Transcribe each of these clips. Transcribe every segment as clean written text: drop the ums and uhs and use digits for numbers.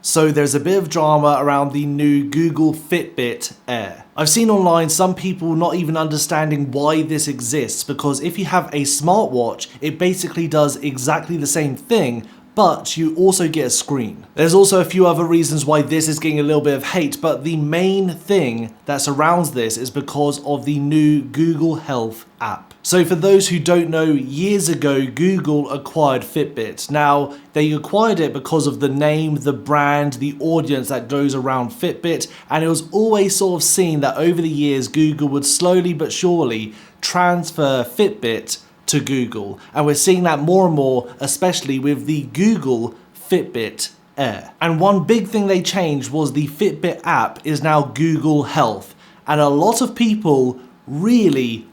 So there's a bit of drama around the new Google Fitbit Air. I've seen online some people not even understanding why this exists, because if you have a smartwatch, it basically does exactly the same thing, but you also get a screen. There's also a few other reasons why this is getting a little bit of hate, but the main thing that surrounds this is because of the new Google Health app. So for those who don't know, years ago, Google acquired Fitbit. Now, they acquired it because of the name, the brand, the audience that goes around Fitbit, and it was always sort of seen that over the years, Google would slowly but surely transfer Fitbit to Google. And we're seeing that more and more, especially with the Google Fitbit Air. And one big thing they changed was the Fitbit app is now Google Health. And a lot of people really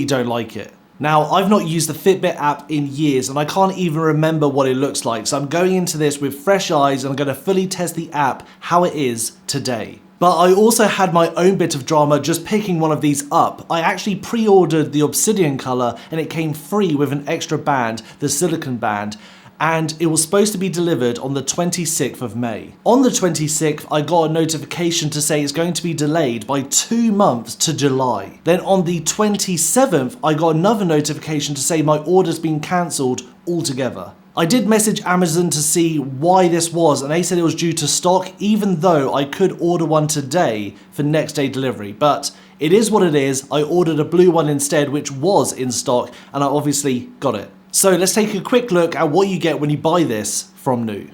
don't like it. Now, I've not used the Fitbit app in years and I can't even remember what it looks like. So I'm going into this with fresh eyes and I'm going to fully test the app how it is today. But I also had my own bit of drama just picking one of these up. I actually pre-ordered the obsidian color and it came free with an extra band, the silicone band, and it was supposed to be delivered on the 26th of May. On the 26th, I got a notification to say it's going to be delayed by 2 months to July. Then on the 27th, I got another notification to say my order's been cancelled altogether. I did message Amazon to see why this was, and they said it was due to stock, even though I could order one today for next day delivery. But it is what it is. I ordered a blue one instead, which was in stock, and I obviously got it. So let's take a quick look at what you get when you buy this from New.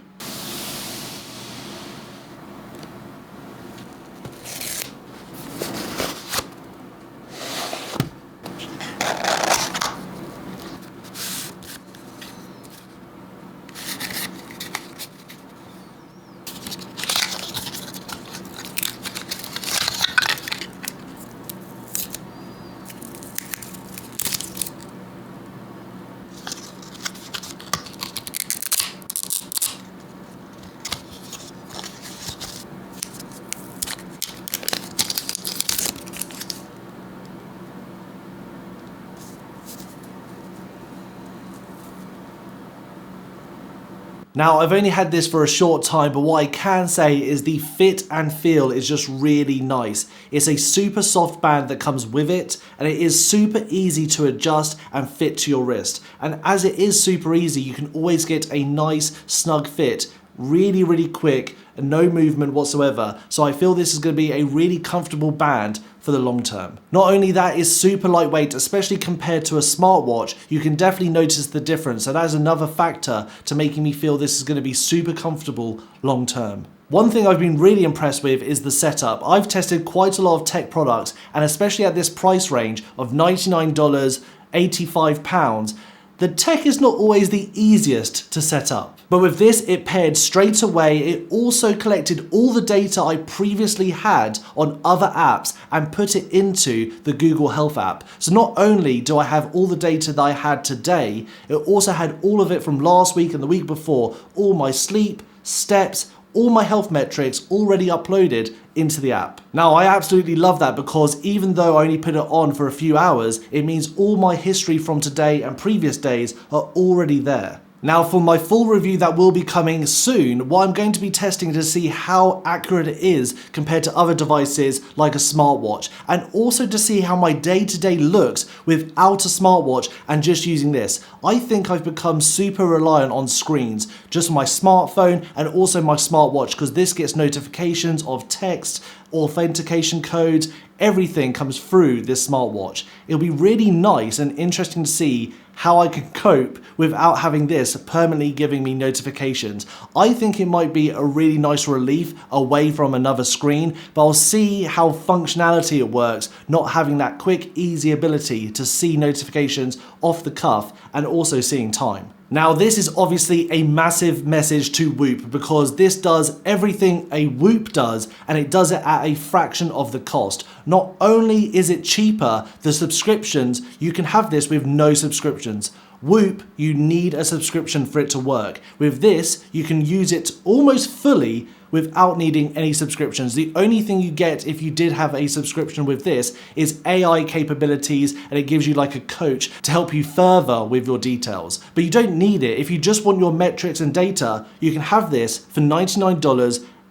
Now, I've only had this for a short time, but what I can say is the fit and feel is just really nice. It's a super soft band that comes with it, and it is super easy to adjust and fit to your wrist. And as it is super easy, you can always get a nice snug fit, really quick, and no movement whatsoever. So I feel this is going to be a really comfortable band for the long term. Not only that, it's super lightweight, especially compared to a smartwatch. You can definitely notice the difference, so that is another factor to making me feel this is going to be super comfortable long term. One thing I've been really impressed with is the setup. I've tested quite a lot of tech products, and especially at this price range of $99, £85, the tech is not always the easiest to set up. But with this, it paired straight away. It also collected all the data I previously had on other apps and put it into the Google Health app. So not only do I have all the data that I had today, it also had all of it from last week and the week before, all my sleep, steps, all my health metrics already uploaded into the app. Now, I absolutely love that because even though I only put it on for a few hours, it means all my history from today and previous days are already there. Now, for my full review that will be coming soon, what I'm going to be testing to see how accurate it is compared to other devices like a smartwatch, and also to see how my day-to-day looks without a smartwatch and just using this. I think I've become super reliant on screens, just my smartphone and also my smartwatch, because this gets notifications of text, authentication codes, everything comes through this smartwatch. It'll be really nice and interesting to see how I can cope without having this permanently giving me notifications. I think it might be a really nice relief away from another screen, but I'll see how functionality it works, not having that quick, easy ability to see notifications off the cuff and also seeing time. Now, this is obviously a massive message to Whoop because this does everything a Whoop does, and it does it at a fraction of the cost. Not only is it cheaper, the subscriptions, you can have this with no subscriptions. Whoop, you need a subscription for it to work. With this, you can use it almost fully without needing any subscriptions. The only thing you get if you did have a subscription with this is AI capabilities, and it gives you like a coach to help you further with your details. But you don't need it. If you just want your metrics and data, you can have this for $99,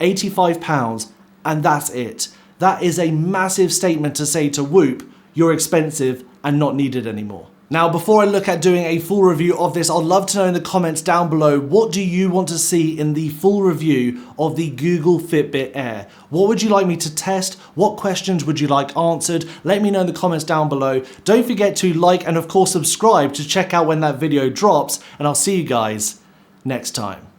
£85, and that's it. That is a massive statement to say to Whoop, you're expensive and not needed anymore. Now, before I look at doing a full review of this, I'd love to know in the comments down below, what do you want to see in the full review of the Google Fitbit Air? What would you like me to test? What questions would you like answered? Let me know in the comments down below. Don't forget to like and of course subscribe to check out when that video drops, and I'll see you guys next time.